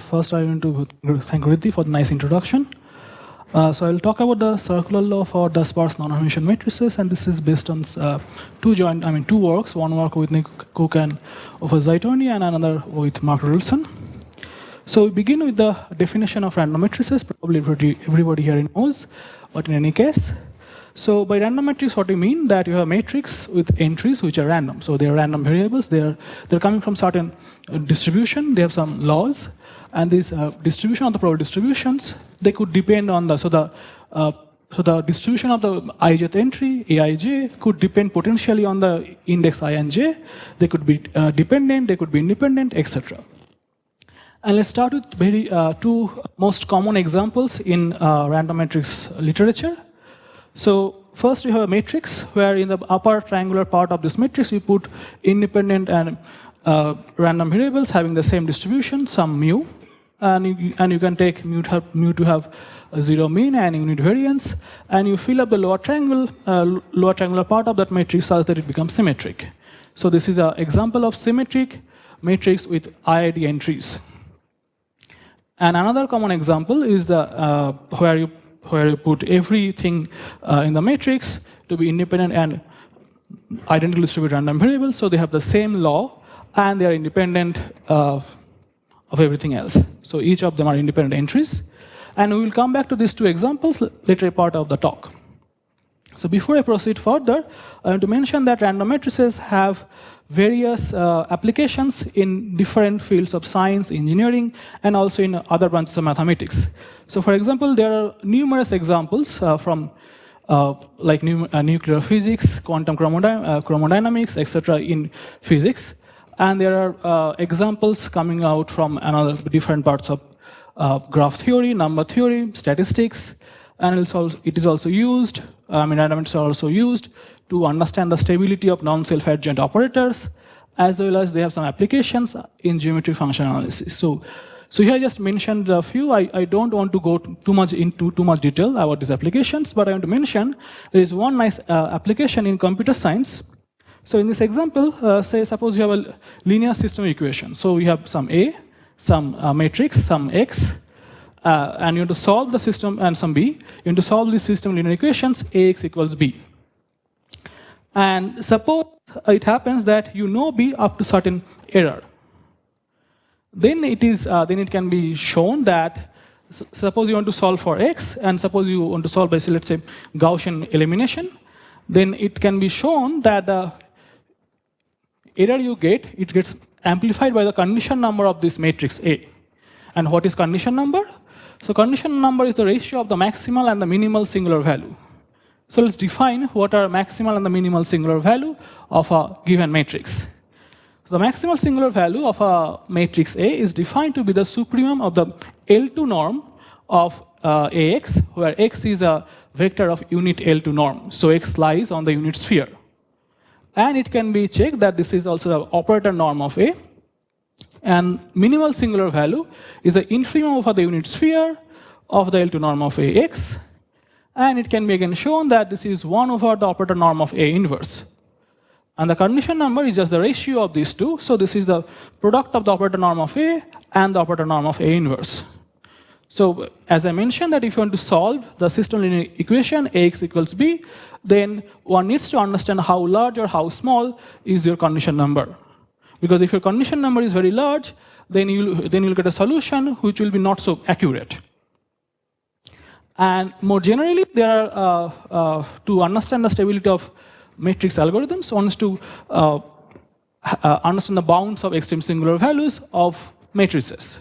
First, I want to thank Riddhi for the nice introduction. So I'll talk about the circular law for the sparse non-Hermitian matrices, and this is based on two works. One work with Nick Cook and Ofer Zaitoni, and another with Mark Rulson. So we begin with the definition of random matrices. Probably everybody here knows, but in any case, so by random matrix, what we mean that you have a matrix with entries which are random. So they are random variables. They're coming from certain distribution. They have some laws, and this distribution of the probability distributions, they could depend on the so the distribution of the ijth entry aij could depend potentially on the index I and j. They could be dependent. They could be independent, etc. And let's start with two most common examples in random matrix literature. So first you have a matrix where in the upper triangular part of this matrix you put independent and random variables having the same distribution, some mu, and you can take mu to have a zero mean and unit variance, and you fill up the lower triangular part of that matrix such that it becomes symmetric. So this is an example of symmetric matrix with i.i.d entries. And another common example is the where you put everything in the matrix to be independent and identically distributed random variables, so they have the same law and they are independent of everything else. So each of them are independent entries, and we will come back to these two examples later part of the talk. So before I proceed further, I want to mention that random matrices have various applications in different fields of science, engineering, and also in other branches of mathematics. So for example, there are numerous examples from like nuclear physics, quantum chromodynamics, etc. in physics. And there are examples coming out from different parts of graph theory, number theory, statistics, and it is also used, random matrices are also used to understand the stability of non-self-adjoint operators, as well as they have some applications in geometric function analysis. So here I just mentioned a few. I don't want to go too much detail about these applications, but I want to mention there is one nice application in computer science. So in this example, suppose you have a linear system equation. So we have some A, some matrix, some X, and you want to solve the system, and some B. You want to solve this system linear equations, Ax equals B. And suppose it happens that you know B up to certain error. Then it can be shown that suppose you want to solve for X, and suppose you want to solve by, let's say, Gaussian elimination, then it can be shown that the error you get, it gets amplified by the condition number of this matrix A. And what is condition number? So condition number is the ratio of the maximal and the minimal singular value. So let's define what are maximal and the minimal singular value of a given matrix. The maximal singular value of a matrix A is defined to be the supremum of the L2 norm of Ax, where x is a vector of unit L2 norm. So x lies on the unit sphere. And it can be checked that this is also the operator norm of A. And minimal singular value is the infimum of the unit sphere of the L2 norm of Ax. And it can be again shown that this is 1 over the operator norm of A inverse. And the condition number is just the ratio of these two. So this is the product of the operator norm of A and the operator norm of A inverse. So as I mentioned, that if you want to solve the system linear equation Ax equals B, then one needs to understand how large or how small is your condition number. Because if your condition number is very large, then you'll get a solution which will be not so accurate. And more generally, there are to understand the stability of matrix algorithms, one is to understand the bounds of extreme singular values of matrices.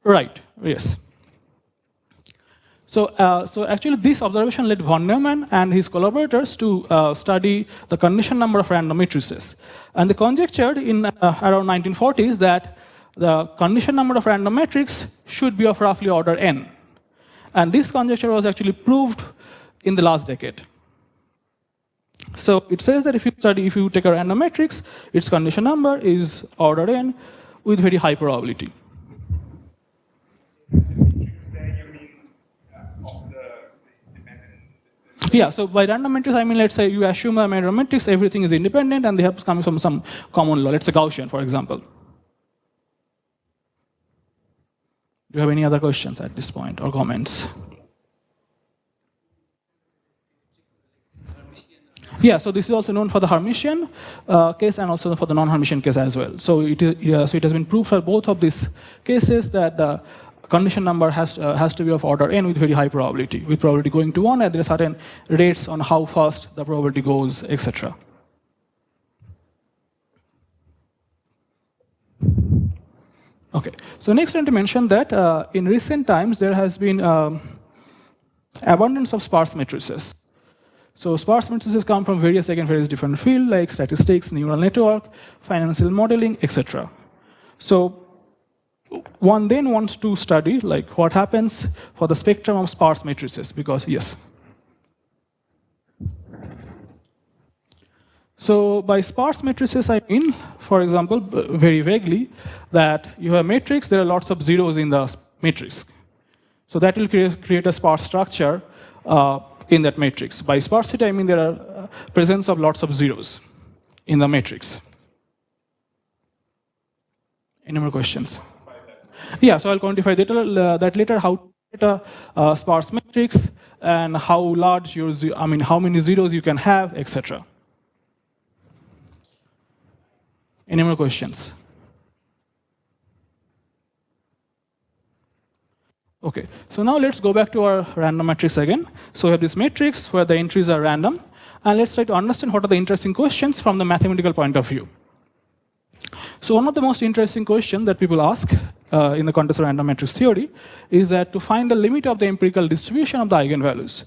Right, yes. So actually this observation led von Neumann and his collaborators to study the condition number of random matrices. And they conjectured in around 1940s that the condition number of random matrix should be of roughly order n. And this conjecture was actually proved in the last decade. So it says that if you take a random matrix, its condition number is order n with very high probability. Yeah, so by random matrix, I mean, let's say you assume that my random matrix, everything is independent, and they have come from some common law. Let's say Gaussian, for example. Do you have any other questions at this point or comments? Yeah, so this is also known for the Hermitian case and also for the non-Hermitian case as well. So it has been proved for both of these cases that the condition number has to be of order n with very high probability, with probability going to 1, and there are certain rates on how fast the probability goes, etc. Okay, so next I want to mention that in recent times there has been abundance of sparse matrices. So sparse matrices come from various different fields like statistics, neural network, financial modeling, etc. So one then wants to study like what happens for the spectrum of sparse matrices, because yes. So by sparse matrices, I mean, for example, very vaguely, that you have a matrix, there are lots of zeros in the matrix. So that will create a sparse structure in that matrix. By sparsity, I mean there are presence of lots of zeros in the matrix. Any more questions? Yeah, so I'll quantify that later, how to get a sparse matrix and how large your, how many zeros you can have, etc. Any more questions? Okay, so now let's go back to our random matrix again. So we have this matrix where the entries are random, and let's try to understand what are the interesting questions from the mathematical point of view. So one of the most interesting questions that people ask in the context of random matrix theory is that to find the limit of the empirical distribution of the eigenvalues.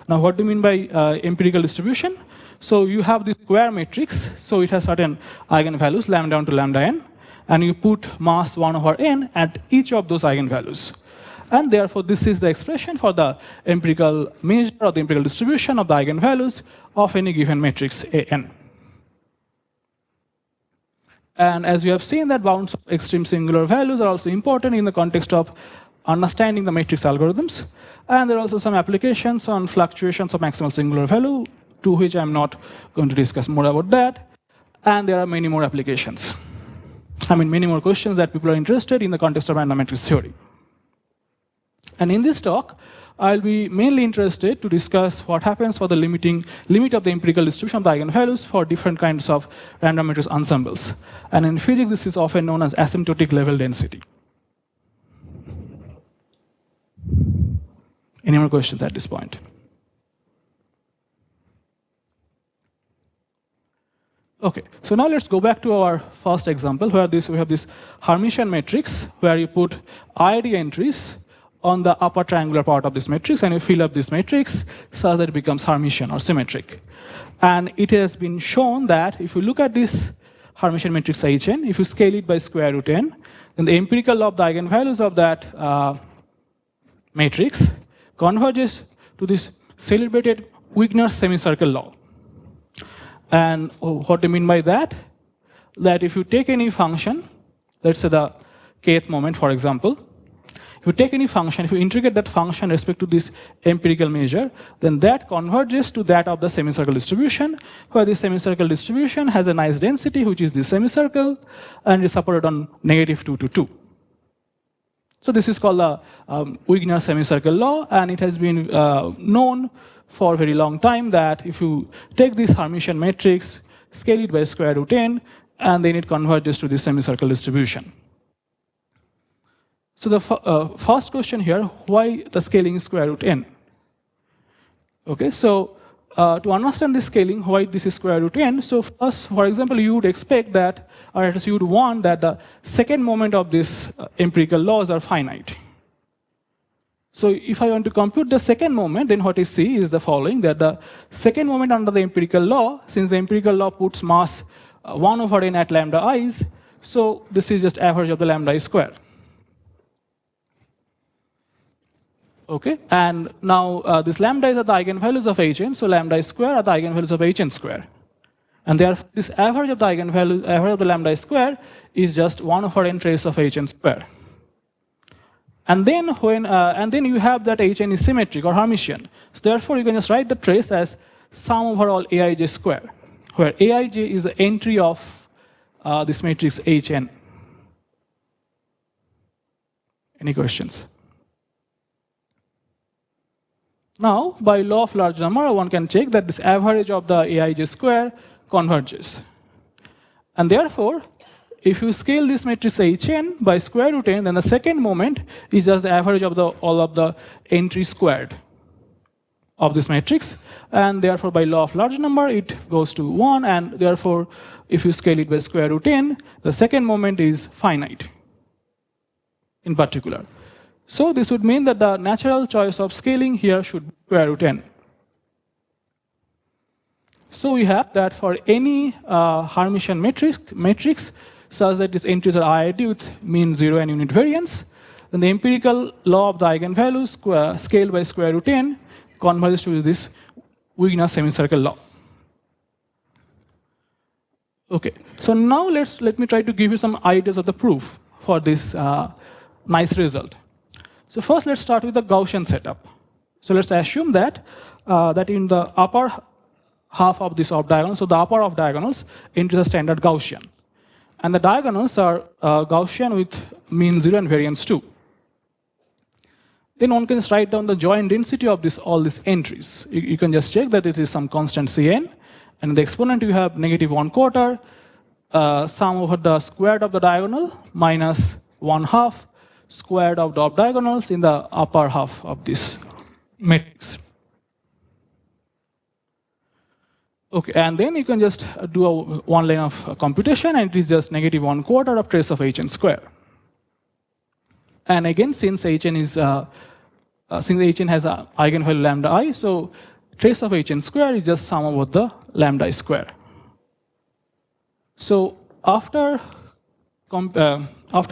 Now what do you mean by empirical distribution? So you have this square matrix, so it has certain eigenvalues, lambda down to lambda n, and you put mass 1 over n at each of those eigenvalues. And therefore, this is the expression for the empirical measure or the empirical distribution of the eigenvalues of any given matrix an. And as we have seen, that bounds of extreme singular values are also important in the context of understanding the matrix algorithms. And there are also some applications on fluctuations of maximal singular value, to which I'm not going to discuss more about that. And there are many more applications. I mean, many more questions that people are interested in the context of random matrix theory. And in this talk, I'll be mainly interested to discuss what happens for the limit of the empirical distribution of the eigenvalues for different kinds of random matrix ensembles. And in physics, this is often known as asymptotic level density. Any more questions at this point? Okay, so now let's go back to our first example, where we have this Hermitian matrix, where you put i.i.d entries on the upper triangular part of this matrix, and you fill up this matrix so that it becomes Hermitian or symmetric. And it has been shown that if you look at this Hermitian matrix Hn, if you scale it by square root n, then the empirical law of the eigenvalues of that matrix converges to this celebrated Wigner semicircle law. And what do you mean by that? That if you take any function, let's say the kth moment, for example, if you take any function, if you integrate that function respect to this empirical measure, then that converges to that of the semicircle distribution, where this semicircle distribution has a nice density, which is this semicircle, and is supported on -2 to 2. So this is called the Wigner semicircle law, and it has been known for a very long time that if you take this Hermitian matrix, scale it by square root n, and then it converges to this semicircle distribution. So the first question here, why the scaling is square root n? Okay, so to understand this scaling, why this is square root n, so first, for example, you would expect that, or at least you would want that the second moment of this empirical laws are finite. So if I want to compute the second moment, then what I see is the following, that the second moment under the empirical law, since the empirical law puts mass 1 over n at lambda i's, so this is just average of the lambda I square. Okay, and now this lambda is at the eigenvalues of Hn, so lambda square are the eigenvalues of Hn square. And therefore, this average of the eigenvalue, average of the lambda square is just 1 over n trace of Hn square. And then you have that Hn is symmetric or Hermitian. So therefore, you can just write the trace as sum over all aij square, where aij is the entry of this matrix Hn. Any questions? Now, by law of large number, one can check that this average of the aij square converges. And therefore, if you scale this matrix Hn by square root n, then the second moment is just the average of all of the entries squared of this matrix. And therefore, by law of large number, it goes to 1. And therefore, if you scale it by square root n, the second moment is finite in particular. So this would mean that the natural choice of scaling here should be square root n. So we have that for any Hermitian matrix such that its entries are i.i.d with mean 0 and unit variance, then the empirical law of the eigenvalues scaled by square root n converges to this Wigner semicircle law. Okay, so now let me try to give you some ideas of the proof for this nice result. So first, let's start with the Gaussian setup. So let's assume that that in the upper half of this off diagonal, so the upper of diagonals into the standard Gaussian, and the diagonals are Gaussian with mean 0 and variance 2. Then one can just write down the joint density of all these entries. You can just check that it is some constant Cn, and in the exponent you have -1/4 sum over the squared of the diagonal minus 1/2 squared of the off diagonals in the upper half of this matrix. Okay, and then you can just do one line of computation, and it is just -1/4 of trace of Hn square. And again, since Hn has an eigenvalue lambda I, so trace of Hn square is just sum over the lambda I square. So after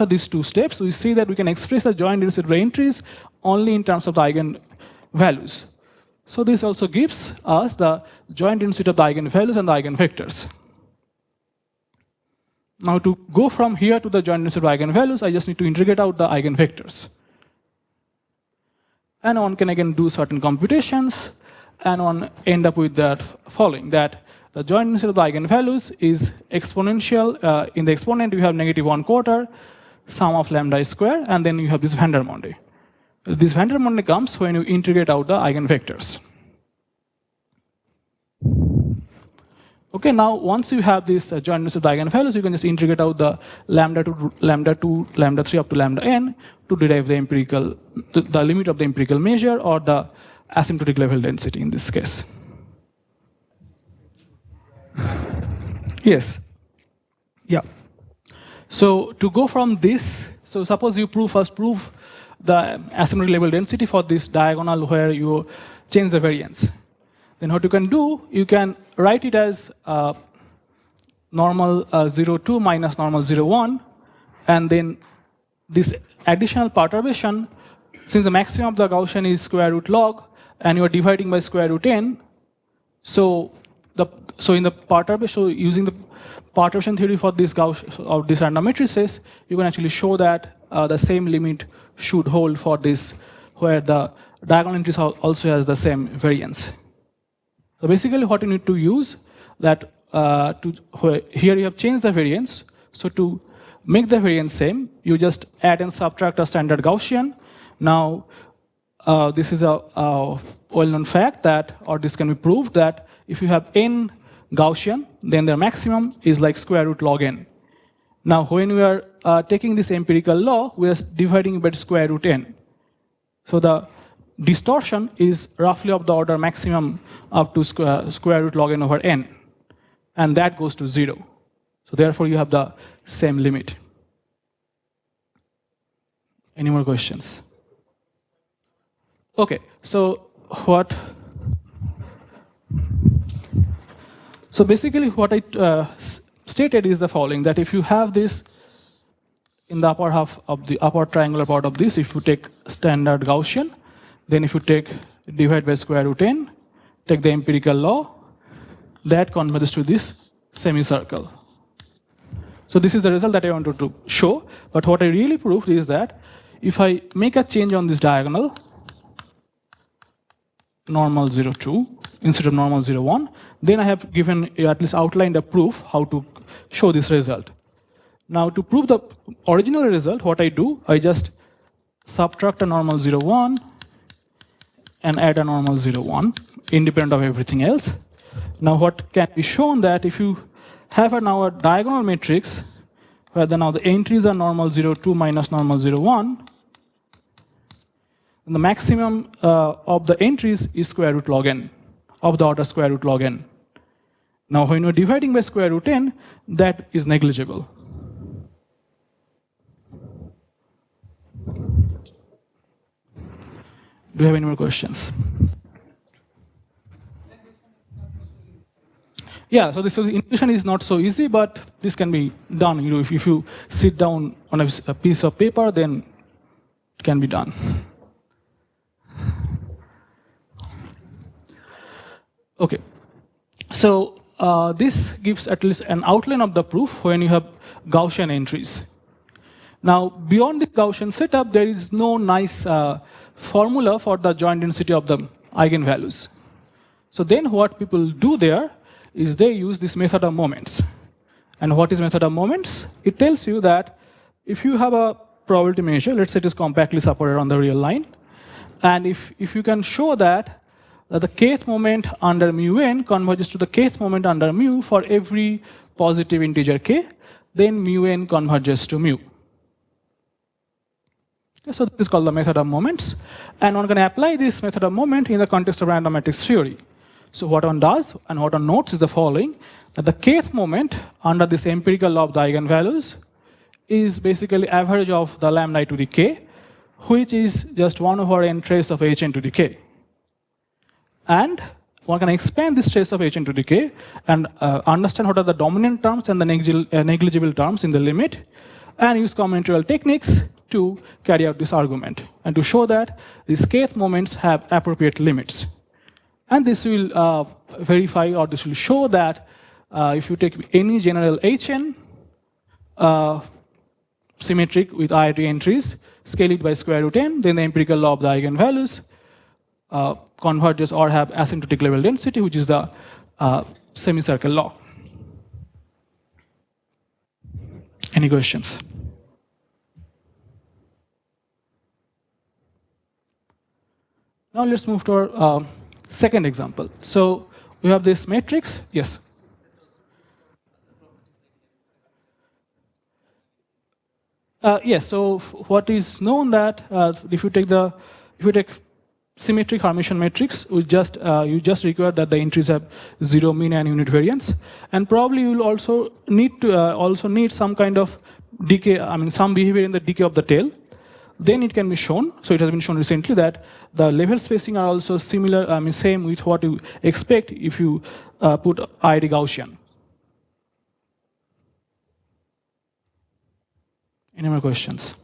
these two steps, we see that we can express the joint density of the entries only in terms of the eigenvalues. So this also gives us the joint density of the eigenvalues and the eigenvectors. Now to go from here to the joint density of eigenvalues, I just need to integrate out the eigenvectors. And one can again do certain computations, and one end up with that following, that the joint density of the eigenvalues is exponential. In the exponent, you have -1/4 sum of lambda I square, and then you have this Vandermonde. This Vandermonde comes when you integrate out the eigenvectors. Okay, now once you have this joint density of the eigenvalues, you can just integrate out the lambda 2, lambda 3 up to lambda n to derive the empirical, the limit of the empirical measure or the asymptotic level density in this case. Yes. Yeah. So to go from this, so suppose you first prove the asymptotic level density for this diagonal where you change the variance. Then what you can do, you can write it as normal 0,2 minus normal 0,1, and then this additional perturbation, since the maximum of the Gaussian is square root log, and you are dividing by square root n, so in the perturbation, so using the perturbation theory for this Gaussian or this random matrices, you can actually show that the same limit should hold for this, where the diagonal entries also has the same variance. So basically, what you need to use that here you have changed the variance. So to make the variance same, you just add and subtract a standard Gaussian. Now, this is a well-known fact that, or this can be proved that if you have n Gaussian, then their maximum is like square root log n. Now, when we are taking this empirical law, we are dividing by square root n. So the distortion is roughly of the order maximum up to square root log n over n, and that goes to 0. So therefore, you have the same limit. Any more questions? Okay, so what? So basically, what I stated is the following: that if you have this in the upper half of the upper triangular part of this, if you take standard Gaussian, then if you divide by square root n, take the empirical law, that converges to this semicircle. So this is the result that I wanted to show. But what I really proved is that if I make a change on this diagonal, normal 0, 2 instead of normal 0, 1. Then I have given, at least outlined a proof how to show this result. Now to prove the original result, what I do, I just subtract a normal 0, 1 and add a normal 0, 1, independent of everything else. Now what can be shown that if you have now a diagonal matrix, where now the entries are normal 0, 2 minus normal 0, 1, the maximum of the entries is square root log n, of the order square root log n. Now when you're dividing by square root n, that is negligible. Do you have any more questions? Yeah, so this intuition is not so easy, but this can be done. If you sit down on a piece of paper, then it can be done. Okay, so this gives at least an outline of the proof when you have Gaussian entries. Now, beyond the Gaussian setup, there is no nice formula for the joint density of the eigenvalues. So then what people do there is they use this method of moments. And what is method of moments? It tells you that if you have a probability measure, let's say it is compactly supported on the real line, and if you can show that the kth moment under mu n converges to the kth moment under mu for every positive integer k, then mu n converges to mu. So this is called the method of moments. And one can apply this method of moment in the context of random matrix theory. So what one does and what one notes is the following, that the kth moment under this empirical law of the eigenvalues is basically average of the lambda I to the k, which is just 1 over n trace of hn to the k. And one can expand this trace of hn to the k and understand what are the dominant terms and the negligible terms in the limit, and use combinatorial techniques to carry out this argument and to show that these kth moments have appropriate limits. And this will verify, or this will show that if you take any general hn symmetric with i.i.d entries, scale it by square root n, then the empirical law of the eigenvalues converges or have asymptotic level density, which is the semicircle law. Any questions? Now let's move to our second example. So we have this matrix. Yes. Yes. So what is known that if you take symmetric Hermitian matrix, you just require that the entries have 0 mean and unit variance, and probably you will also need some kind of decay. I mean, some behavior in the decay of the tail. Then it can be shown. So it has been shown recently that the level spacing are also similar. I mean, same with what you expect if you put i.i.d Gaussian. Any more questions?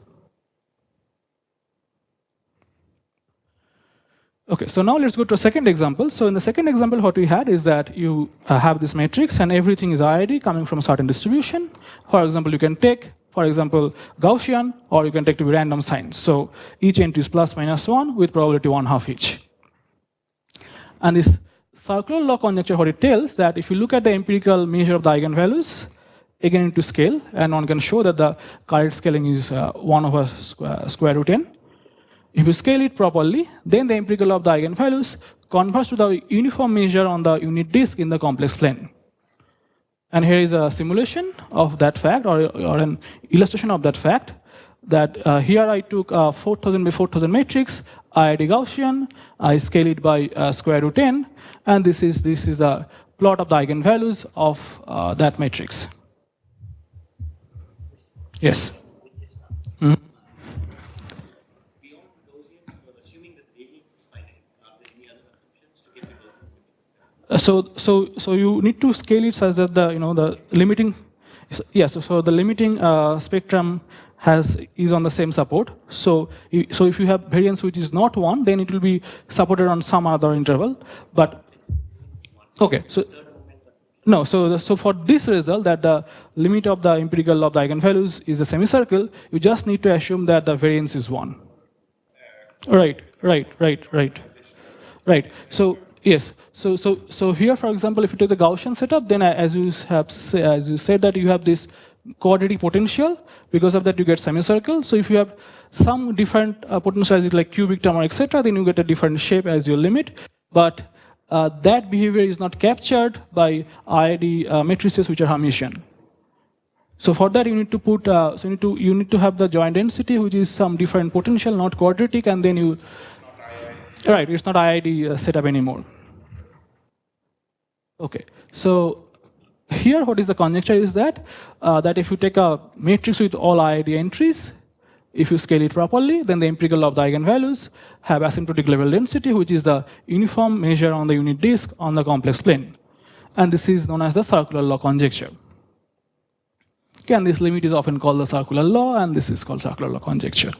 Okay, so now let's go to a second example. So in the second example, what we had is that you have this matrix and everything is i.i.d coming from a certain distribution. For example, you can take, for example, Gaussian, or you can take to be random signs. So each entry is plus minus 1 with probability 1/2 each. And this circular law conjecture, what it tells that if you look at the empirical measure of the eigenvalues, again into scale, and one can show that the correct scaling is 1 over square root n. If you scale it properly, then the empirical law of the eigenvalues converges to the uniform measure on the unit disk in the complex plane. And here is a simulation of that fact, or an illustration of that fact, that here I took a 4000 by 4000 matrix, i.i.d Gaussian, I scale it by square root n, and this is the plot of the eigenvalues of that matrix. Yes? Mm-hmm. Beyond Gaussian, you're assuming that variance is finite. Are there any other assumptions to get the Gaussian? So you need to scale it such that the limiting, yes. So the limiting spectrum is on the same support. So if you have variance which is not 1, then it will be supported on some other interval. But okay, so no. So for this result, that the limit of the empirical law of the eigenvalues is a semicircle, you just need to assume that the variance is 1. Right. Right. So yes. So here, for example, if you take the Gaussian setup, then as you said that you have this quadratic potential. Because of that, you get semicircle. So if you have some different potentials like cubic term or etc., then you get a different shape as your limit. But that behavior is not captured by i.i.d. Matrices which are Hermitian. So for that, you need to put you need to have the joint density, which is some different potential, not quadratic, and then you. Right, it's not i.i.d. Setup anymore. Okay, so here what is the conjecture is that if you take a matrix with all i.i.d. entries, if you scale it properly, then the empirical of the eigenvalues have asymptotic level density, which is the uniform measure on the unit disk on the complex plane. And this is known as the circular law conjecture. Okay, and this limit is often called the circular law, and this is called circular law conjecture.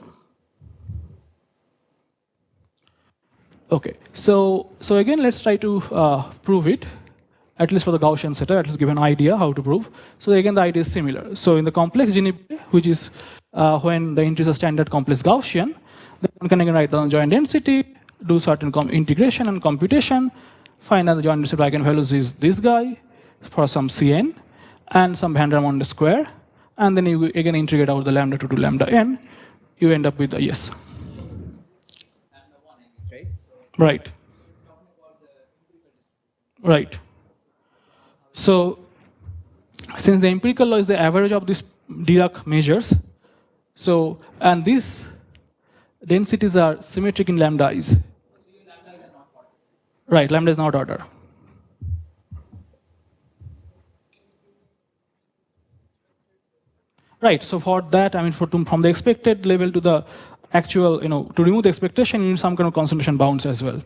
Okay, so again, let's try to prove it, at least for the Gaussian setup, at least give an idea how to prove. So again, the idea is similar. So in the complex Gini, which is when the entries are standard complex Gaussian, then one can again write down joint density, do certain integration and computation, find that the joint density of eigenvalues is this guy for some Cn, and some van der Waals square, and then you again integrate out the lambda 2 to lambda n, you end up with a yes. Right. Right. So since the empirical law is the average of these Dirac measures, so and these densities are symmetric in lambdas. Right, lambda is not order. Right, so for that, I mean, from the expected level to the actual, to remove the expectation, you need some kind of concentration bounds as well.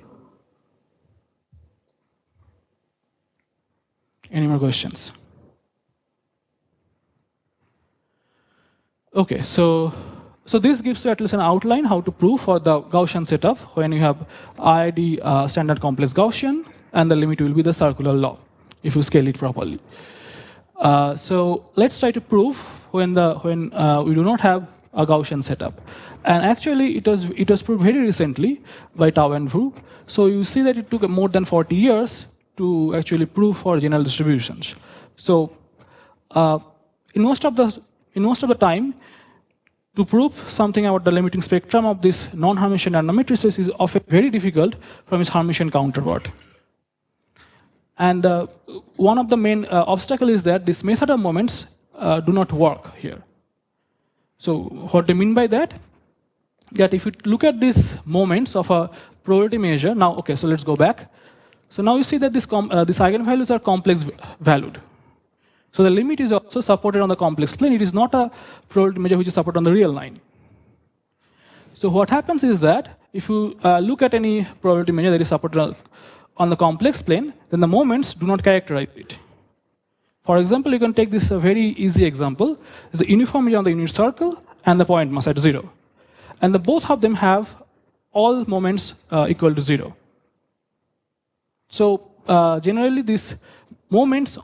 Any more questions? Okay, so this gives you at least an outline how to prove for the Gaussian setup when you have i.i.d. Standard complex Gaussian, and the limit will be the circular law if you scale it properly. So let's try to prove when we do not have a Gaussian setup, and actually it was proved very recently by Tao-Vu. So you see that it took more than 40 years to actually prove for general distributions. So in most of the time, to prove something about the limiting spectrum of this non-Hermitian random matrices is often very difficult from its Hermitian counterpart. And one of the main obstacles is that this method of moments do not work here. So what they mean by that? That if you look at these moments of a probability measure, now, okay, so let's go back. So now you see that these eigenvalues are complex valued. So the limit is also supported on the complex plane. It is not a probability measure which is supported on the real line. So what happens is that if you look at any probability measure that is supported on the complex plane, then the moments do not characterize it. For example, you can take this very easy example. It's the uniform measure on the unit circle and the point mass at 0. And both of them have all moments equal to 0. So generally, these moments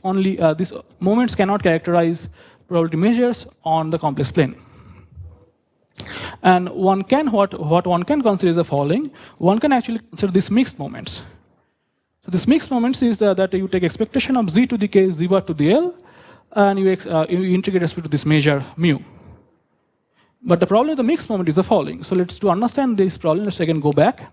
cannot characterize probability measures on the complex plane. And what one can consider is the following. One can actually consider these mixed moments. So this mixed moments is that you take expectation of z to the k, z bar to the l, and you integrate respect to this measure mu. But the problem with the mixed moment is the following. So to understand this problem, let's again go back.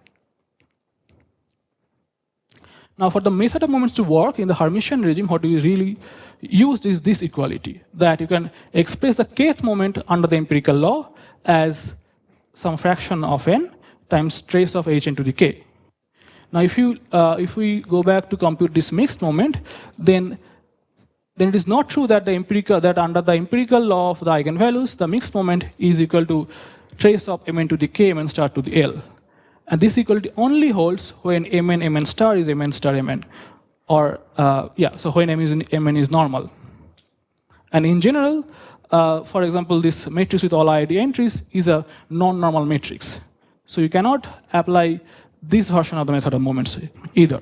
Now for the method of moments to work in the Hermitian regime, what we really used is this equality, that you can express the kth moment under the empirical law as some fraction of n times trace of hn to the k. Now if we go back to compute this mixed moment, then it is not true that under the empirical law of the eigenvalues, the mixed moment is equal to trace of mn to the k, mn star to the l. And this equality only holds when mn star is mn star mn, or so when mn is normal. And in general, for example, this matrix with all i.i.d. entries is a non-normal matrix. So you cannot apply this version of the method of moments either.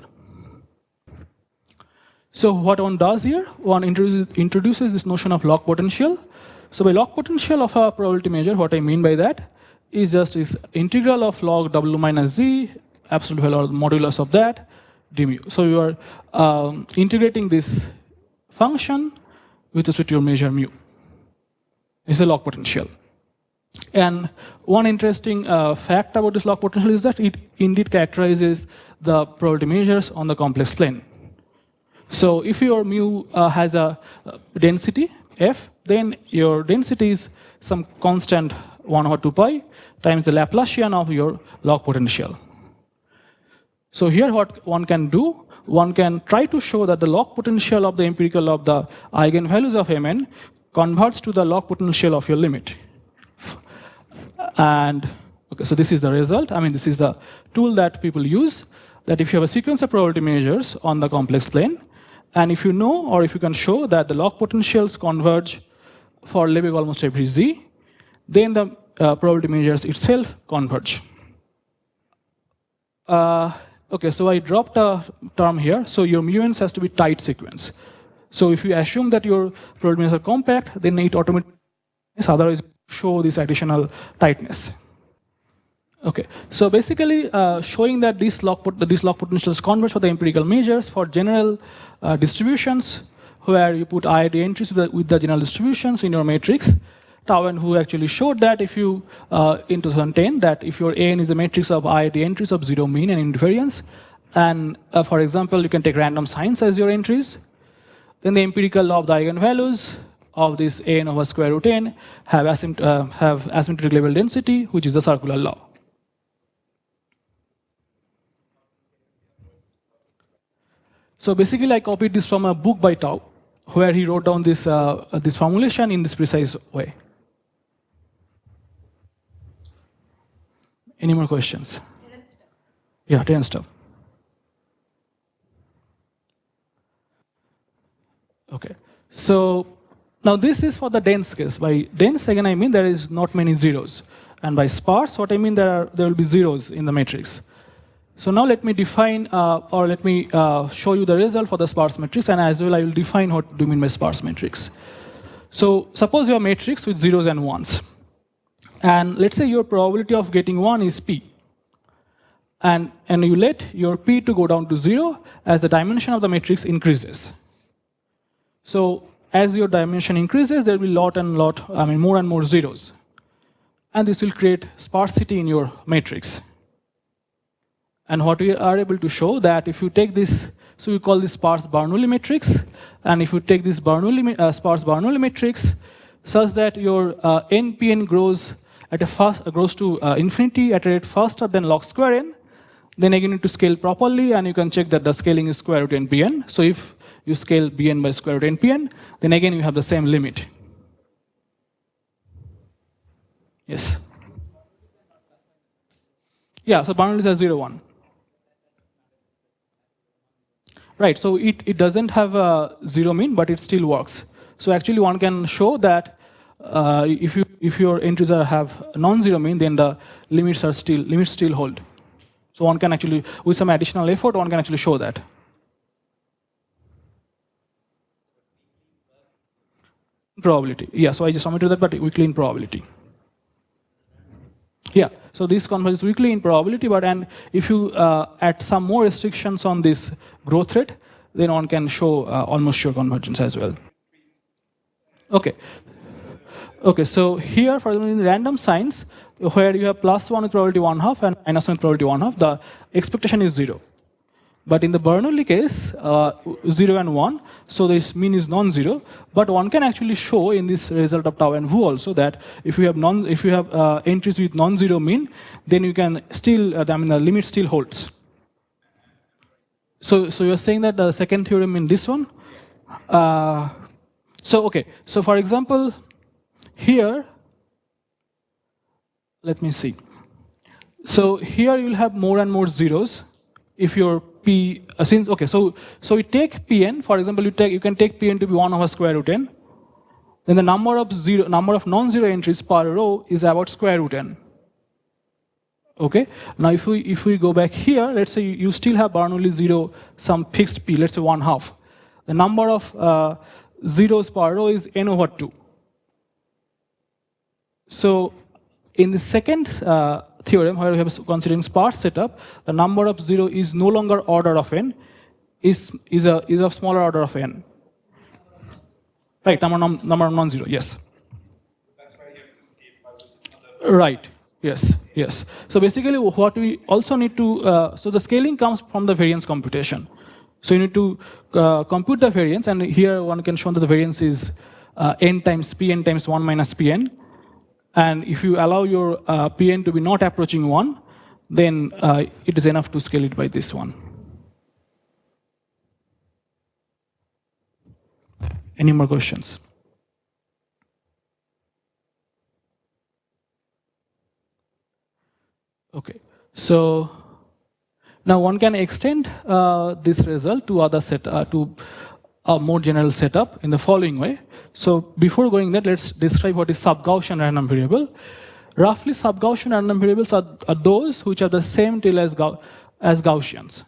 So what one does here, one introduces this notion of log potential. So by log potential of a probability measure, what I mean by that is just this integral of log w minus z absolute value or the modulus of that d mu. So you are integrating this function with respect to your measure mu. It's the log potential. And one interesting fact about this log potential is that it indeed characterizes the probability measures on the complex plane. So if your mu has a density f, then your density is some constant 1 over 2 pi times the Laplacian of your log potential. So here what one can do, one can try to show that the log potential of the empirical of the eigenvalues of Mn converts to the log potential of your limit. And okay, so this is the result. I mean, this is the tool that people use, that if you have a sequence of probability measures on the complex plane, and if you know or if you can show that the log potentials converge for Lebesgue almost every z, then the probability measures itself converge. Okay, so I dropped a term here. So your muons has to be tight sequence. So if you assume that your probability measures are compact, then it automatically, otherwise show this additional tightness. Okay, so basically showing that these log potentials converge for the empirical measures for general distributions, where you put i.i.d entries with the general distributions in your matrix. Tao-Vu actually showed that if you, in 2010, that if your AN is a matrix of i.i.d entries of 0 mean and invariance, and for example, you can take random signs as your entries, then the empirical law of the eigenvalues of this AN over square root n have asymptotic level density, which is the circular law. So basically, I copied this from a book by Tao, where he wrote down this, this formulation in this precise way. Any more questions? Yeah, 10 stuff. Okay, so now this is for the dense case. By dense, again, I mean there is not many zeros. And by sparse, what I mean there will be zeros in the matrix. So now let me define, or let me show you the result for the sparse matrix, and as well I will define what do you mean by sparse matrix. So suppose you have a matrix with zeros and ones. And let's say your probability of getting 1 is p. And you let your p to go down to 0 as the dimension of the matrix increases. So as your dimension increases, there will be more and more zeros. And this will create sparsity in your matrix. And what we are able to show that if you take this, so we call this sparse Bernoulli matrix, and if you take this sparse Bernoulli matrix such that your NPN grows to infinity at a rate faster than log square n, then again you need to scale properly, and you can check that the scaling is square root npn. So if you scale bn by square root npn, then again you have the same limit. Yes. Yeah, so Bernoulli is 0, 1. Right, so it doesn't have a 0 mean, but it still works. So actually one can show that if your entries have non-zero mean, then the limits still hold. So one can actually, with some additional effort, one can actually show that. Probability, yeah, so I just omitted that, but weakly in probability. Yeah, so this converges weakly in probability, but and if you add some more restrictions on this growth rate, then one can show almost sure convergence as well. Okay. Okay, so here for the random signs, where you have +1 with probability 1/2 and -1 with probability 1/2, the expectation is 0. But in the Bernoulli case, 0 and 1, so this mean is non-zero. But one can actually show in this result of Tao-Vu also that if you have entries with non-zero mean, then you can still, the limit still holds. So you're saying that the second theorem in this one. So for example, here, let me see. So here you'll have more and more zeros if your p so you take pn, for example, you can take pn to be 1 over square root n. Then the number of non-zero entries per row is about square root n. Okay. Now if we go back here, let's say you still have Bernoulli 0, some fixed p, let's say 1/2. The number of zeros per row is n over 2. So in the second theorem where we have considering sparse setup, the number of 0 is no longer order of n, is of smaller order of n. Right, number of non-zero, yes. That's why you have to escape by this other. Right, yes. So basically what we also need to, so the scaling comes from the variance computation. So you need to compute the variance, and here one can show that the variance is n times pn times 1 minus pn. And if you allow your pn to be not approaching 1, then it is enough to scale it by this one. Any more questions? Okay, so now one can extend this result to other to a more general setup in the following way. So before going there, let's describe what is sub-Gaussian random variable. Roughly, sub-Gaussian random variables are those which have the same tail as Gaussians.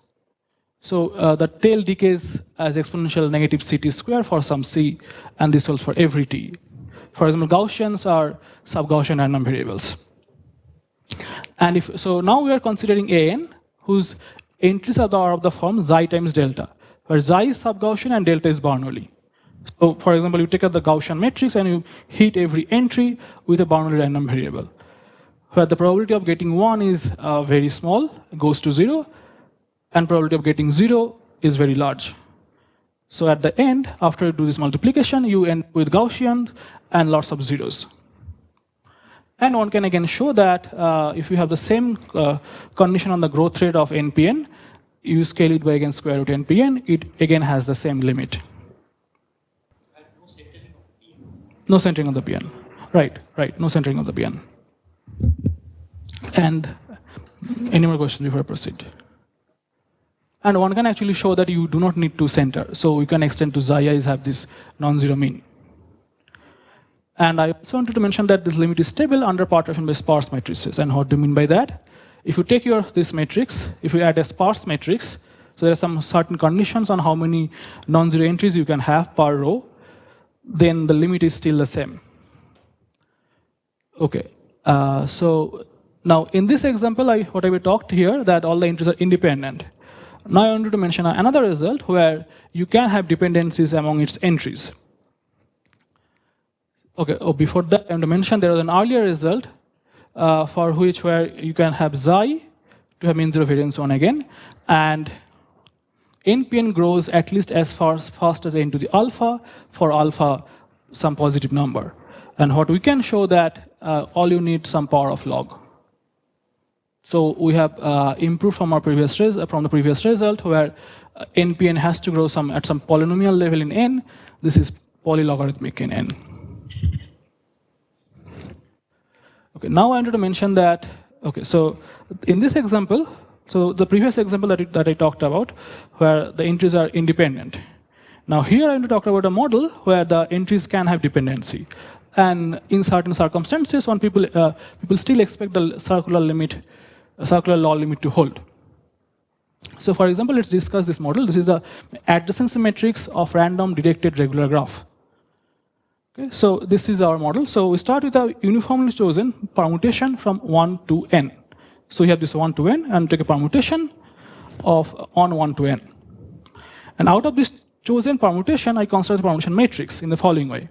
So the tail decays as exponential negative ct square for some c, and this holds for every t. For example, Gaussians are sub-Gaussian random variables. And so now we are considering an whose entries are of the form xi times delta, where xi is sub-Gaussian and delta is Bernoulli. So for example, you take out the Gaussian matrix and you hit every entry with a Bernoulli random variable, where the probability of getting 1 is very small, goes to 0, and probability of getting 0 is very large. So at the end, after you do this multiplication, you end with Gaussian and lots of zeros. And one can again show that if you have the same condition on the growth rate of npn, you scale it by again square root npn, it again has the same limit. And no centering of the pn. No centering of the pn. Right, no centering of the pn. And any more questions before I proceed? And one can actually show that you do not need to center. So you can extend to xi is have this non-zero mean. And I also wanted to mention that this limit is stable under perturbation by sparse matrices. And what do you mean by that? If you take this matrix, if you add a sparse matrix, so there are some certain conditions on how many non-zero entries you can have per row, then the limit is still the same. Okay, so now in this example, what I talked here, that all the entries are independent. Now I wanted to mention another result where you can have dependencies among its entries. Okay, before that, I want to mention there was an earlier result for which where you can have xi to have mean zero variance 1 again, and npn grows at least as fast as n to the alpha for alpha some positive number. And what we can show that all you need some power of log. So we have improved from our previous result where npn has to grow at some polynomial level in n. This is polylogarithmic in n. Okay, now I wanted to mention that, okay, so in this example, so the previous example that I talked about, where the entries are independent. Now here I want to talk about a model where the entries can have dependency. And in certain circumstances, when people still expect the circular law limit to hold. So for example, let's discuss this model. This is the adjacency matrix of random directed regular graph. Okay, so this is our model. So we start with a uniformly chosen permutation from 1 to n. So we have this 1 to n and take a permutation of on 1 to n. And out of this chosen permutation, I construct the permutation matrix in the following way.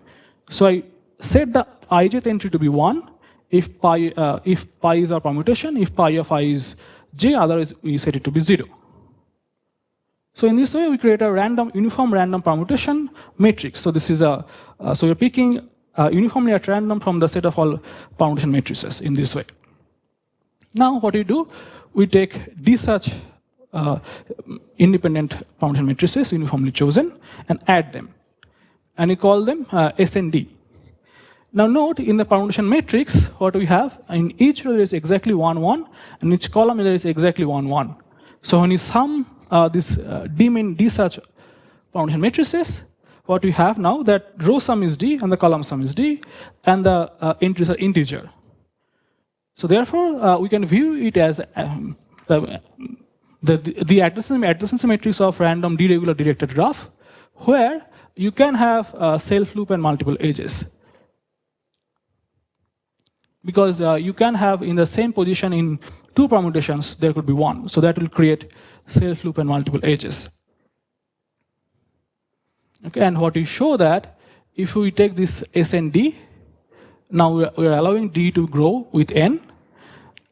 So I set the ijth entry to be 1 if pi is our permutation, if pi of I is j, otherwise we set it to be 0. So in this way, we create a uniform random permutation matrix. So this is so you're picking uniformly at random from the set of all permutation matrices in this way. Now what we do, we take d such independent permutation matrices uniformly chosen and add them. And we call them S and D. Now note, in the permutation matrix, what we have, in each row there is exactly 1, 1, and each column there is exactly 1, 1. So when you sum this d such permutation matrices, what we have now, that row sum is d and the column sum is d, and the entries are integer. So therefore, we can view it as the adjacency matrix of random d-regular directed graph, where you can have self loop and multiple edges. because you can have in the same position in 2 permutations, there could be 1. So that will create self loop and multiple edges. Okay, and what we show that if we take this S and D, now we are allowing D to grow with N,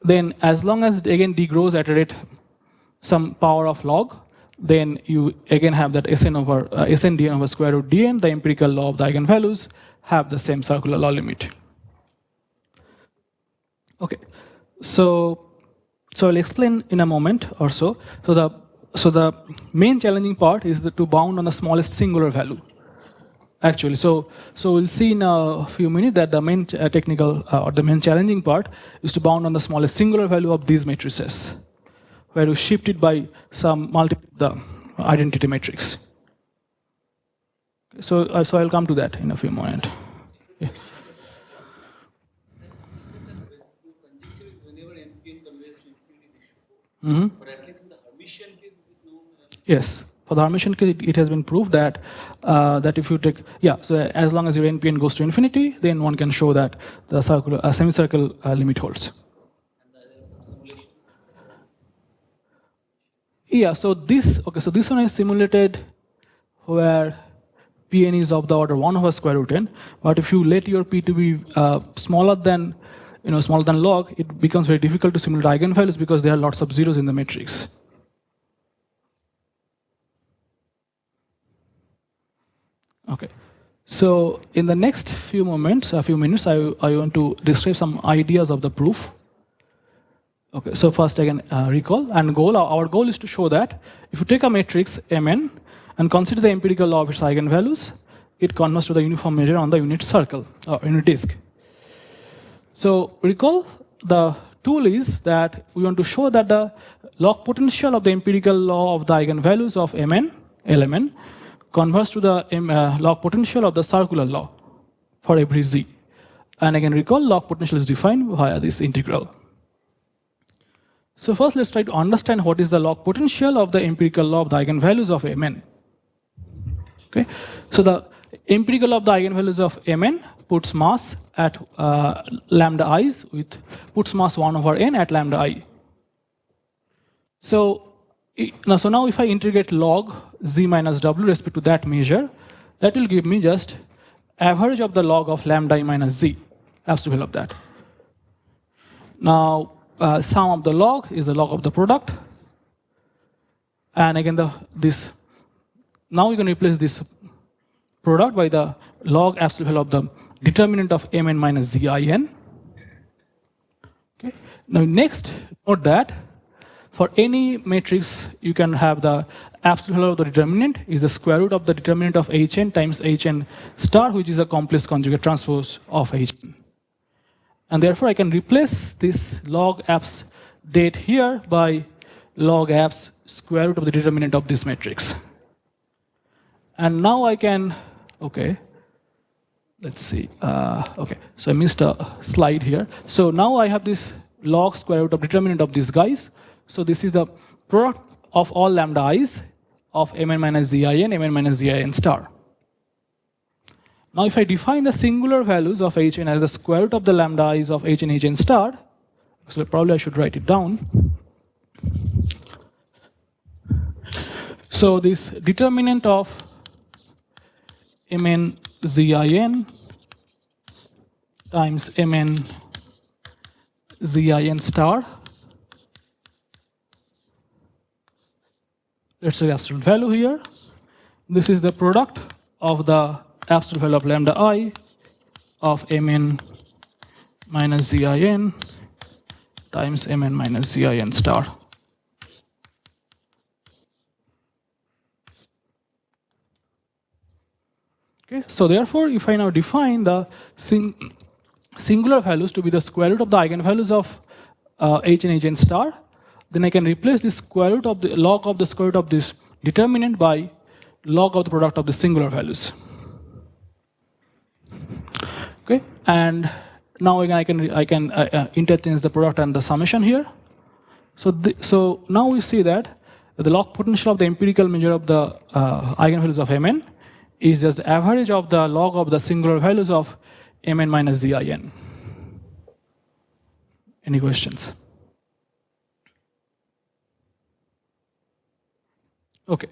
then as long as again D grows at a rate some power of log, then you again have that Sn over Sn dn over square root dn, the empirical law of the eigenvalues have the same circular law limit. Okay, so I'll explain in a moment or so. So the main challenging part is to bound on the smallest singular value. Actually, so we'll see in a few minutes that the main technical or the main challenging part is to bound on the smallest singular value of these matrices, where you shift it by some the identity matrix. So I'll come to that in a few moments. Yeah. Conjecture is whenever NPN converges to infinity, Mm-hmm. but at least in the Hermitian case, is it known? Yes, for the Hermitian case, it has been proved that that if you take so as long as your NPN goes to infinity, then one can show that the circular semicircle limit holds. And there are some simulations. Yeah, so this one is simulated where Pn is of the order 1 over square root n. But if you let your P to be smaller than log, it becomes very difficult to simulate eigenvalues because there are lots of zeros in the matrix. Okay, so in the next few minutes, I want to describe some ideas of the proof. Okay, so first I can recall and goal. Our goal is to show that if you take a matrix Mn and consider the empirical law of its eigenvalues, it converges to the uniform measure on the unit circle or unit disk. So recall the tool is that we want to show that the log potential of the empirical law of the eigenvalues of Mn, Lmn, converges to the log potential of the circular law for every z. And again, recall log potential is defined via this integral. So first, let's try to understand what is the log potential of the empirical law of the eigenvalues of Mn. Okay, so the empirical law of the eigenvalues of Mn puts mass at lambda i's puts mass 1 over n at lambda I. So now if I integrate log z minus w respect to that measure, that will give me just average of the log of lambda I minus z, absolute value of that. Now sum of the log is the log of the product, and again now we can replace this product by the log absolute value of the determinant of Mn minus Zin. Okay. Now next, note that for any matrix, you can have the absolute value of the determinant is the square root of the determinant of Hn times Hn star, which is a complex conjugate transpose of Hn. And therefore, I can replace this log abs date here by log abs square root of the determinant of this matrix. And now I can, okay, let's see, okay, so I missed a slide here. So now I have this log square root of determinant of these guys. So this is the product of all lambda i's of Mn minus Zin, Mn minus Zin star. Now if I define the singular values of Hn as the square root of the lambda i's of Hn, Hn star, so probably I should write it down. So this determinant of Mn Zin times Mn Zin star, let's say absolute value here. This is the product of the absolute value of lambda I of Mn minus Zin times Mn minus Zin star. Okay, so therefore, if I now define the singular values to be the square root of the eigenvalues of Hn, Hn star, then I can replace the square root of the log of the square root of this determinant by log of the product of the singular values. Okay, and now again I can interchange the product and the summation here. So now we see that the log potential of the empirical measure of the eigenvalues of Mn is just the average of the log of the singular values of Mn minus Zin. Any questions? Okay,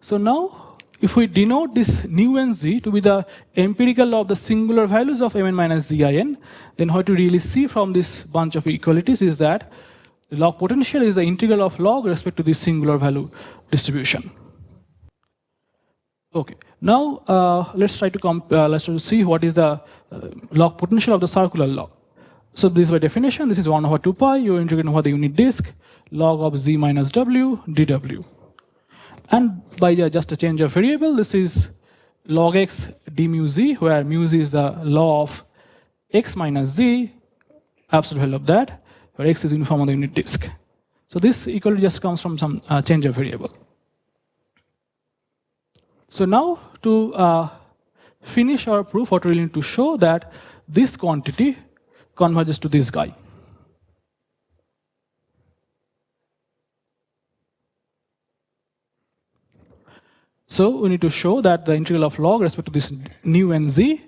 so now if we denote this nu and z to be the empirical law of the singular values of mn minus zin, then what we really see from this bunch of equalities is that the log potential is the integral of log respect to this singular value distribution. Okay, now let's try to see what is the log potential of the circular log. So this is by definition, this is 1 over 2 pi, you're integrating over the unit disk, log of z minus w dw. And by just a change of variable, this is log x d mu z, where mu z is the law of x minus z, absolute value of that, where x is uniform on the unit disk. So this equality just comes from some change of variable. So now to finish our proof, what we need to show that this quantity converges to this guy. So we need to show that the integral of log respect to this nu and z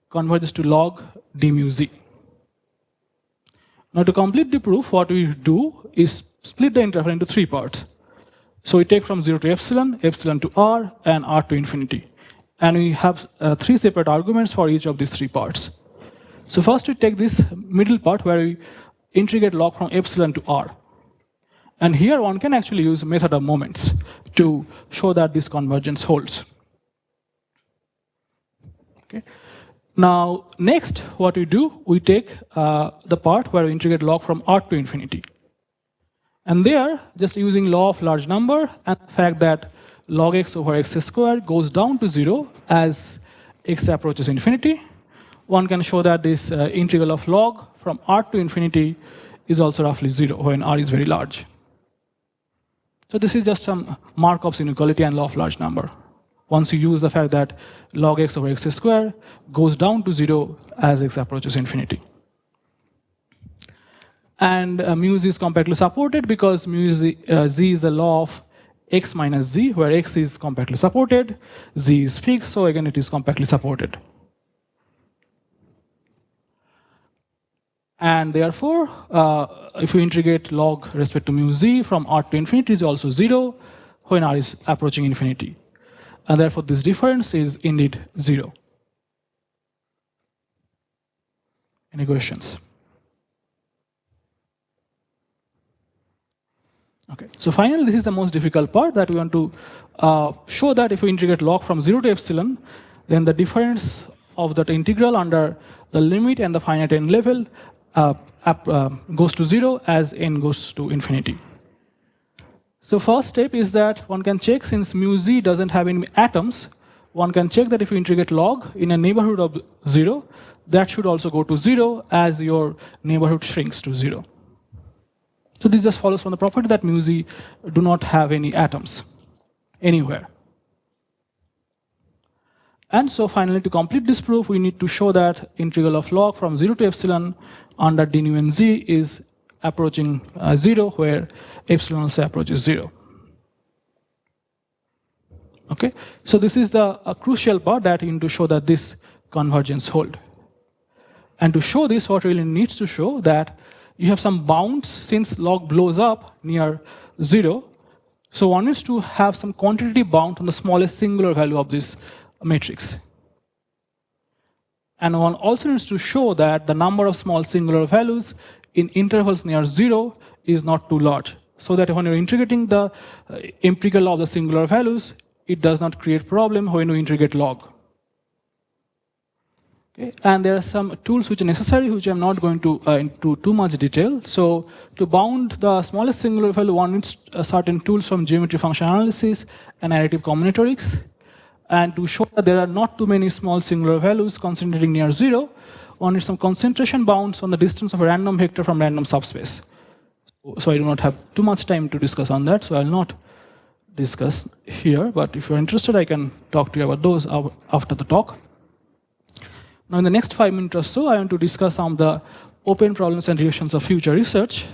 converges to log d mu z. Now to complete the proof, what we do is split the interval into 3 parts. So we take from 0 to epsilon, epsilon to r, and r to infinity. And we have 3 separate arguments for each of these 3 parts. So first we take this middle part where we integrate log from epsilon to r. And here one can actually use method of moments to show that this convergence holds. Okay. Now next what we do, we take the part where we integrate log from r to infinity. And there, just using law of large number and the fact that log x over x squared goes down to 0 as x approaches infinity, one can show that this integral of log from r to infinity is also roughly 0 when r is very large. So this is just some Markov's inequality and law of large number. Once you use the fact that log x over x squared goes down to 0 as x approaches infinity. And mu z is compactly supported because mu z is the law of x minus z, where x is compactly supported, z is fixed, so again it is compactly supported. And therefore, if we integrate log respect to mu z from r to infinity is also 0 when r is approaching infinity. And therefore, this difference is indeed 0. Any questions? Okay, so finally, this is the most difficult part that we want to show that if we integrate log from 0 to epsilon, then the difference of that integral under the limit and the finite n level goes to 0 as n goes to infinity. So first step is that one can check, since mu z doesn't have any atoms, one can check that if you integrate log in a neighborhood of 0, that should also go to 0 as your neighborhood shrinks to 0. So this just follows from the property that mu z do not have any atoms anywhere. And so finally, to complete this proof, we need to show that integral of log from 0 to epsilon under d nu and z is approaching 0, where epsilon also approaches 0. Okay, so this is the crucial part that you need to show that this convergence hold. And to show this, what really needs to show that you have some bounds since log blows up near 0. So one is to have some quantitative bound on the smallest singular value of this matrix. And one also needs to show that the number of small singular values in intervals near 0 is not too large, so that when you're integrating the empirical law of the singular values, it does not create problem when you integrate log. Okay. And there are some tools which are necessary, which I'm not going to into too much detail. So to bound the smallest singular value, one needs certain tools from geometry function analysis and additive combinatorics. And to show that there are not too many small singular values concentrating near 0, one needs some concentration bounds on the distance of a random vector from random subspace. So I do not have too much time to discuss on that, so I'll not discuss here. But if you're interested, I can talk to you about those after the talk. Now in the next 5 minutes or so, I want to discuss some of the open problems and relations of future research.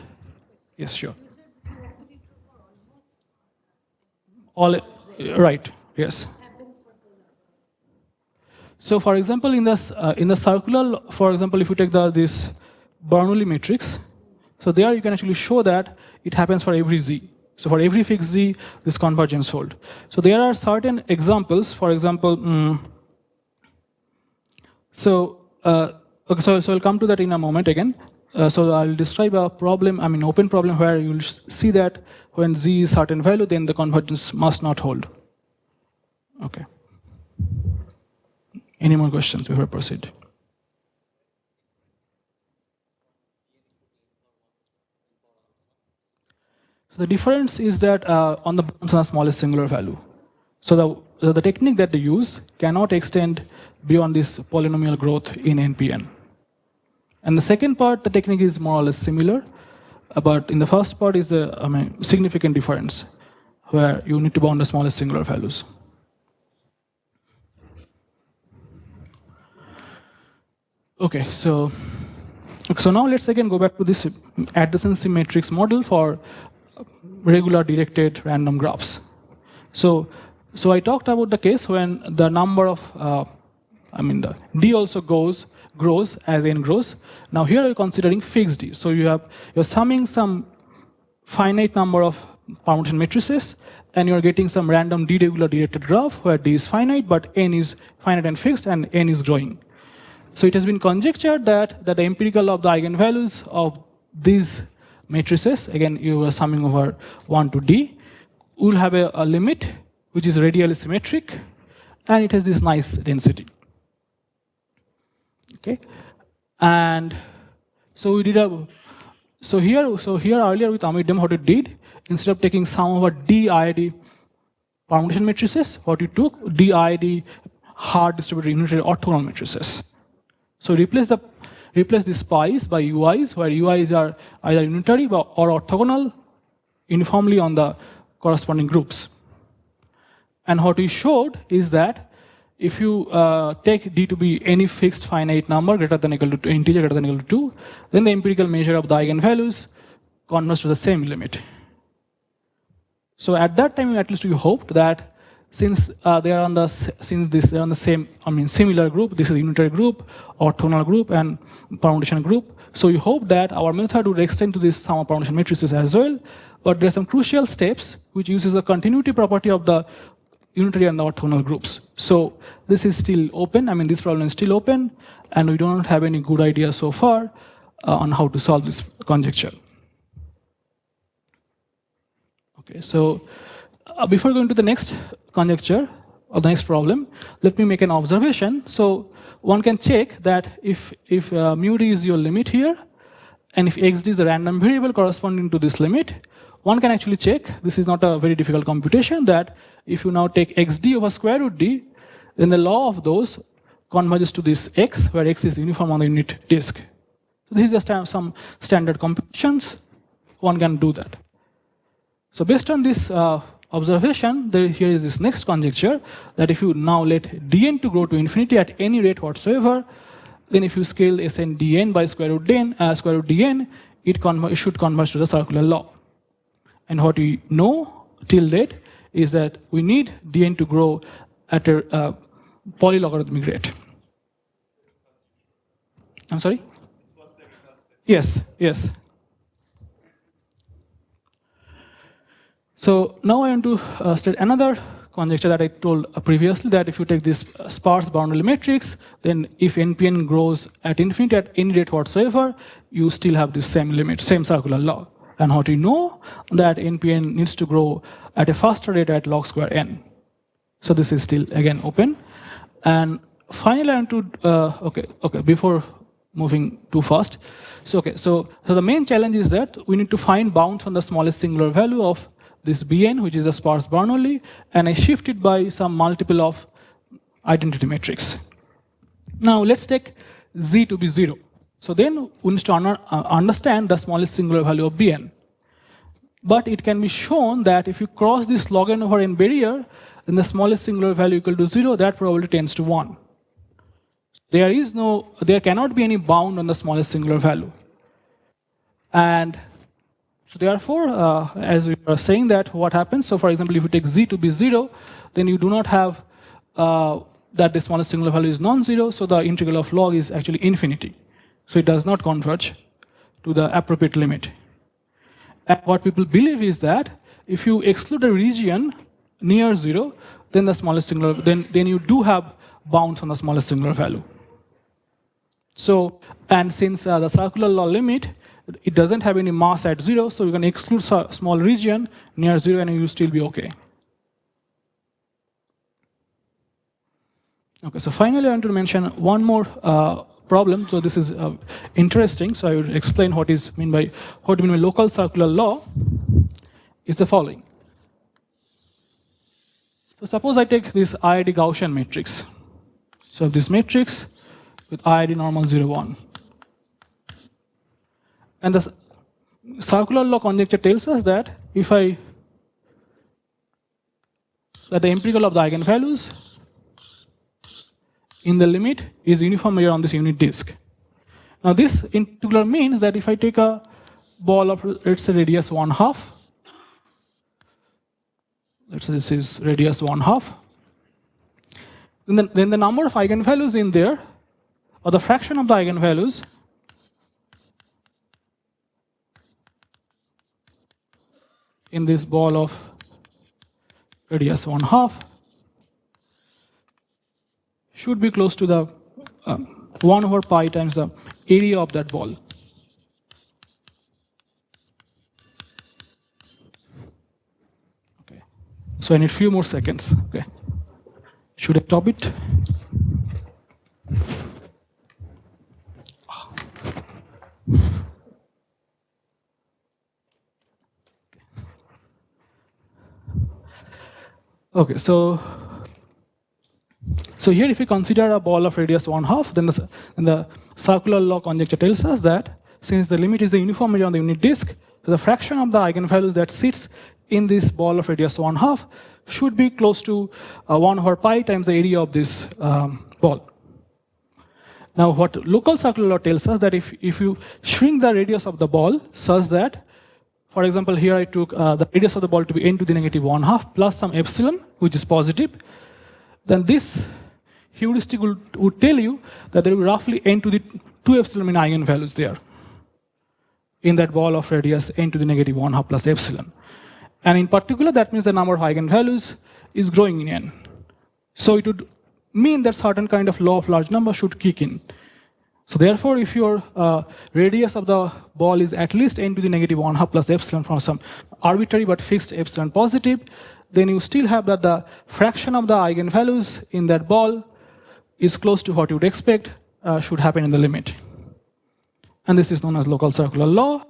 Yes, sure. You said this is actually true for almost All right, yes. happens for polar. So for example, in the circular, for example, if you take this Bernoulli matrix, So there you can actually show that it happens for every z. So for every fixed z, this convergence hold. So there are certain examples. For example, okay, so I'll come to that in a moment again. So I'll describe a problem, open problem where you'll see that when z is certain value, then the convergence must not hold. Okay. Any more questions before I proceed? So the difference is that on the smallest singular value. So the technique that they use cannot extend beyond this polynomial growth in NPN. And the second part, the technique is more or less similar, but in the first part is the significant difference, where you need to bound the smallest singular values. Okay, so now let's again go back to this adjacency matrix model for regular directed random graphs. So I talked about the case when the number of, the d also grows as n grows. Now here you're considering fixed d. So you're summing some finite number of permutation matrices, and you're getting some random d regular directed graph where d is finite, but n is finite and fixed, and n is growing. So it has been conjectured that the empirical of the eigenvalues of these matrices, again you are summing over 1 to d, will have a limit which is radially symmetric, and it has this nice density. Okay, and so we did so here earlier with Anirban, what it did, instead of taking sum over d i.i.d permutation matrices, what you took d i.i.d hard distributed unitary orthogonal matrices. So replace these pi's by ui's, where ui's are either unitary or orthogonal uniformly on the corresponding groups. And what we showed is that if you take d to be any fixed finite number greater than or equal to integer greater than or equal to 2, then the empirical measure of the eigenvalues converges to the same limit. So at that time, at least we hoped that since they are on the same, similar group, this is unitary group, orthogonal group, and permutation group. So we hope that our method would extend to this sum of permutation matrices as well. But there are some crucial steps which uses the continuity property of the unitary and the orthogonal groups. So this is still open. This problem is still open, and we don't have any good idea so far on how to solve this conjecture. Okay, so before going to the next conjecture or the next problem, let me make an observation. So one can check that if mu d is your limit here, and if xd is a random variable corresponding to this limit, one can actually check, this is not a very difficult computation, that if you now take xd over square root d, then the law of those converges to this x, where x is uniform on the unit disk. So this is just some standard computations. One can do that. So based on this observation, here is this next conjecture, that if you now let dn to grow to infinity at any rate whatsoever, then if you scale Sn dn by square root dn, it should converge to the circular law. And what we know till date is that we need dn to grow at a polylogarithmic rate. I'm sorry? Yes, yes. So now I want to state another conjecture that I told previously, that if you take this sparse Bernoulli matrix, then if NPN grows at infinity at any rate whatsoever, you still have this same limit, same circular law. And how do you know that NPN needs to grow at a faster rate at log square n? So this is still again open. And finally, I want to before moving too fast. So the main challenge is that we need to find bounds on the smallest singular value of this Bn, which is a sparse Bernoulli, and I shift it by some multiple of identity matrix. Now let's take z to be 0. So then we need to understand the smallest singular value of Bn. But it can be shown that if you cross this log n over n barrier, then the smallest singular value equal to 0, that probability tends to 1. There cannot be any bound on the smallest singular value. And so therefore, as we are saying that, what happens? So for example, if you take z to be 0, then you do not have that the smallest singular value is non-zero, so the integral of log is actually infinity. So it does not converge to the appropriate limit. And what people believe is that if you exclude a region near 0, then the smallest singular, then you do have bounds on the smallest singular value. So, and since the circular law limit, it doesn't have any mass at 0, so you can exclude small region near 0 and you will still be okay. Okay, so finally I want to mention one more problem. So this is interesting. So I will explain what is mean by local circular law is the following. So suppose I take this i.i.d. Gaussian matrix. So this matrix with i.i.d. normal 0, 1. And the circular law conjecture tells us that that the empirical of the eigenvalues in the limit is uniform measure on this unit disk. Now this in particular means that if I take a ball of, let's say, radius 1/2, let's say this is radius 1/2, then the number of eigenvalues in there, or the fraction of the eigenvalues, in this ball of radius 1/2 should be close to the 1/pi times the area of that ball. Okay. So I need few more seconds. Okay. Should I stop it? Okay, so here if we consider a ball of radius 1/2, then the circular law conjecture tells us that since the limit is the uniform measure on the unit disk, so the fraction of the eigenvalues that sits in this ball of radius 1/2 should be close to 1/pi times the area of this ball. Now what local circular law tells us that if you shrink the radius of the ball such that, for example, here I took the radius of the ball to be n to the negative 1/2 plus some epsilon, which is positive, then this heuristic would tell you that there will be roughly n to the 2 epsilon in eigenvalues there in that ball of radius n to the negative 1/2 plus epsilon. And in particular, that means the number of eigenvalues is growing in n. So it would mean that certain kind of law of large number should kick in. So therefore, if your radius of the ball is at least n to the negative 1/2 plus epsilon from some arbitrary but fixed epsilon positive, then you still have that the fraction of the eigenvalues in that ball is close to what you would expect should happen in the limit. And this is known as local circular law.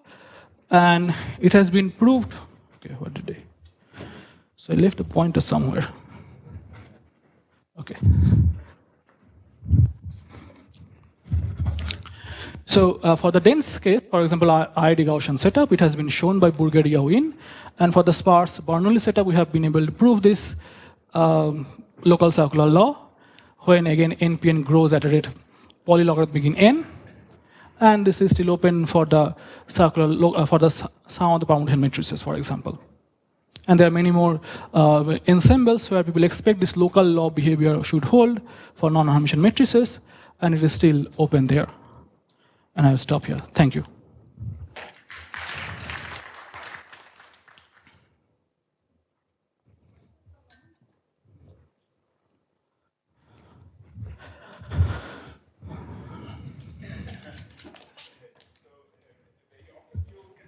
And it has been proved. Okay, what did I? So I left a pointer somewhere. Okay. So for the dense case, for example, i.i.d. Gaussian setup, it has been shown by Burger-Yau-In. And for the sparse Bernoulli setup, we have been able to prove this local circular law, when again npn grows at a rate polylogarithmic in n. And this is still open for the circular for the sum of the permutation matrices, for example. And there are many more ensembles where people expect this local law behavior should hold for non-Hermitian matrices, and it is still open there. And I will stop here. Thank you.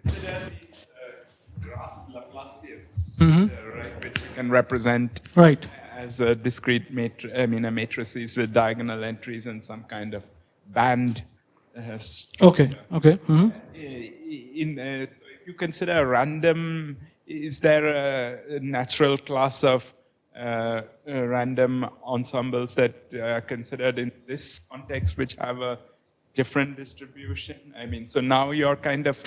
Consider these graph Laplacians, Mm-hmm. right, which we can represent Right. as a discrete matrices with diagonal entries and some kind of band. Okay. Okay. Mm-hmm. So if you consider random, is there a natural class of random ensembles that are considered in this context which have a different distribution? I mean, so now you're kind of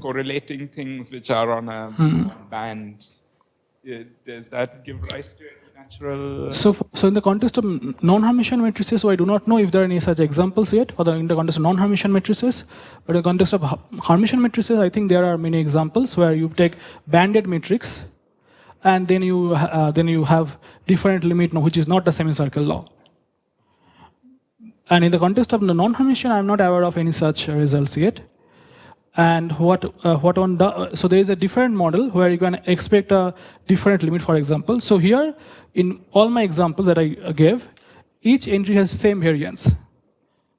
correlating things which are on a band. Does that give rise to any natural? So in the context of non-Hermitian matrices, so I do not know if there are any such examples yet in the context of non-Hermitian matrices. But in the context of Hermitian matrices, I think there are many examples where you take banded matrix, and then you have different limit, which is not the semicircle law. And in the context of the non-Hermitian, I am not aware of any such results yet. And so there is a different model where you can expect a different limit, for example. So here, in all my examples that I gave, each entry has same variance.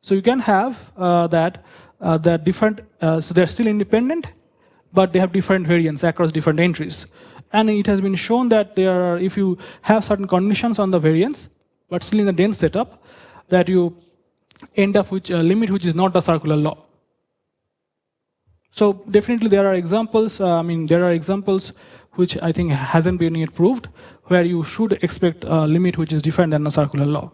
So you can have that different, so they're still independent, but they have different variance across different entries. And it has been shown that if you have certain conditions on the variance, but still in the dense setup, that you end up with a limit which is not the circular law. So definitely there are examples, there are examples which I think hasn't been yet proved, where you should expect a limit which is different than the circular law.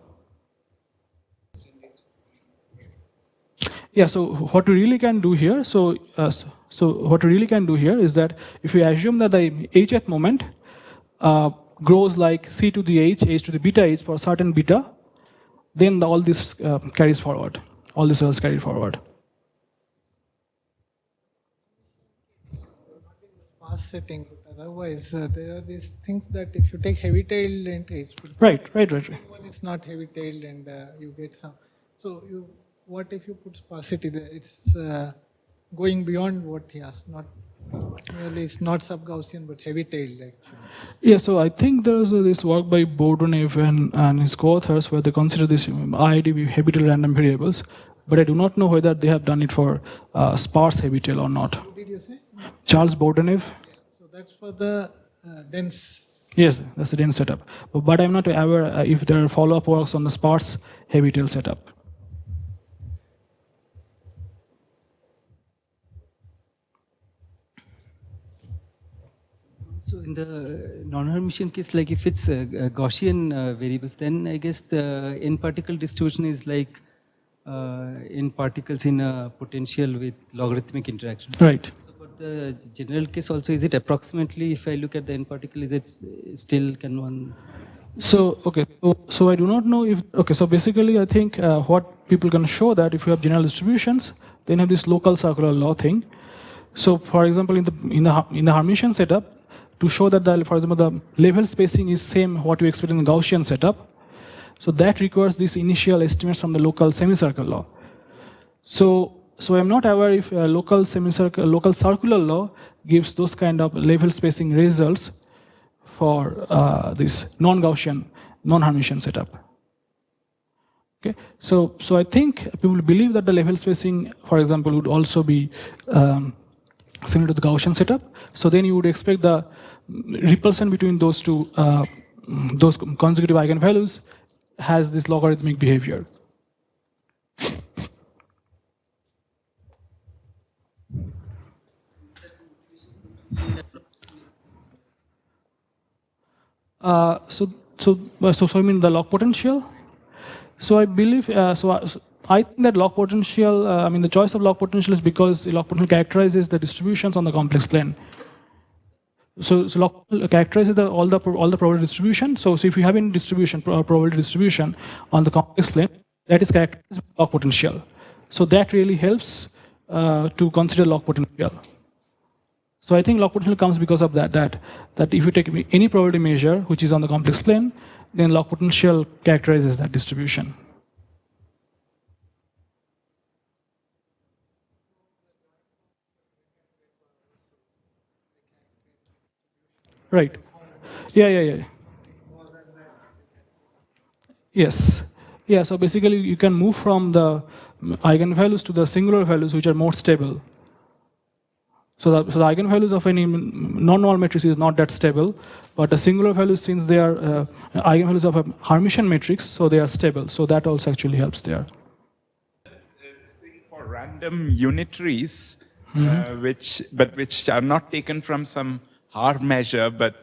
Yeah, so what we really can do here, so what we really can do here is that if we assume that the hth moment grows like c to the h to the beta h for a certain beta, then all this carries forward. All these cells carry forward. Sparse setting, but otherwise there are these things that if you take heavy-tailed entries, Right. one is not heavy-tailed and you get some. So what if you put sparsity there? It's going beyond what he asked, not merely, it's not sub-Gaussian, but heavy-tailed actually. Yeah, so I think there's this work by Bernoulli and his co-authors where they consider this i.i.d. heavy-tail random variables, but I do not know whether they have done it for sparse heavy-tail or not. What did you say? Charles Bourdain. So that's for the dense. Yes, that's the dense setup. But I'm not aware if there are follow-up works on the sparse heavy-tail setup. So in the non-Hermitian case, like if it's Gaussian variables, then I guess the n-particle distribution is like n particles in a potential with logarithmic interaction. Right. So for the general case also, is it approximately, if I look at the n-particle, is it still can one? So, okay, so I do not know if, okay, so basically I think what people can show that if you have general distributions, then you have this local circular law thing. So for example, in the Hermitian setup, to show that, for example, the level spacing is same what you expect in the Gaussian setup. So that requires these initial estimates from the local semicircle law. So I'm not aware if local circular law gives those kind of level spacing results for this non-Gaussian, non-Hermitian setup. Okay, so I think people believe that the level spacing, for example, would also be similar to the Gaussian setup. So then you would expect the repulsion between those two, those consecutive eigenvalues has this logarithmic behavior. So I mean the log potential. So I believe, I think that log potential, the choice of log potential is because log potential characterizes the distributions on the complex plane. So log characterizes all the probability distribution. So if you have any distribution, probability distribution on the complex plane, that is characterized by log potential. So that really helps to consider log potential. So I think log potential comes because of that if you take any probability measure which is on the complex plane, then log potential characterizes that distribution. Right. Yeah. Yes. Yeah, so basically you can move from the eigenvalues to the singular values which are more stable. So the eigenvalues of any non-normal matrix is not that stable, but the singular values, since they are eigenvalues of a Hermitian matrix, so they are stable. So that also actually helps there. For random unitaries, which are not taken from some Haar measure, but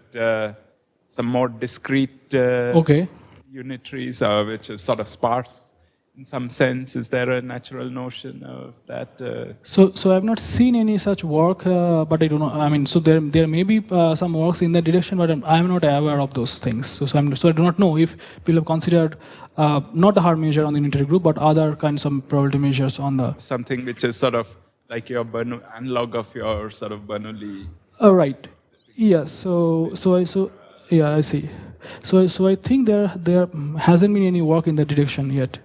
some more discrete unitaries, which is sort of sparse in some sense. Is there a natural notion of that? So I have not seen any such work, but I do not. So there may be some works in that direction, but I am not aware of those things. So I do not know if people have considered not the Haar measure on the unitary group, but other kinds of probability measures on the Something which is sort of like your analog of your sort of Bernoulli. Right. Yeah. So I see. So I think there hasn't been any work in that direction yet.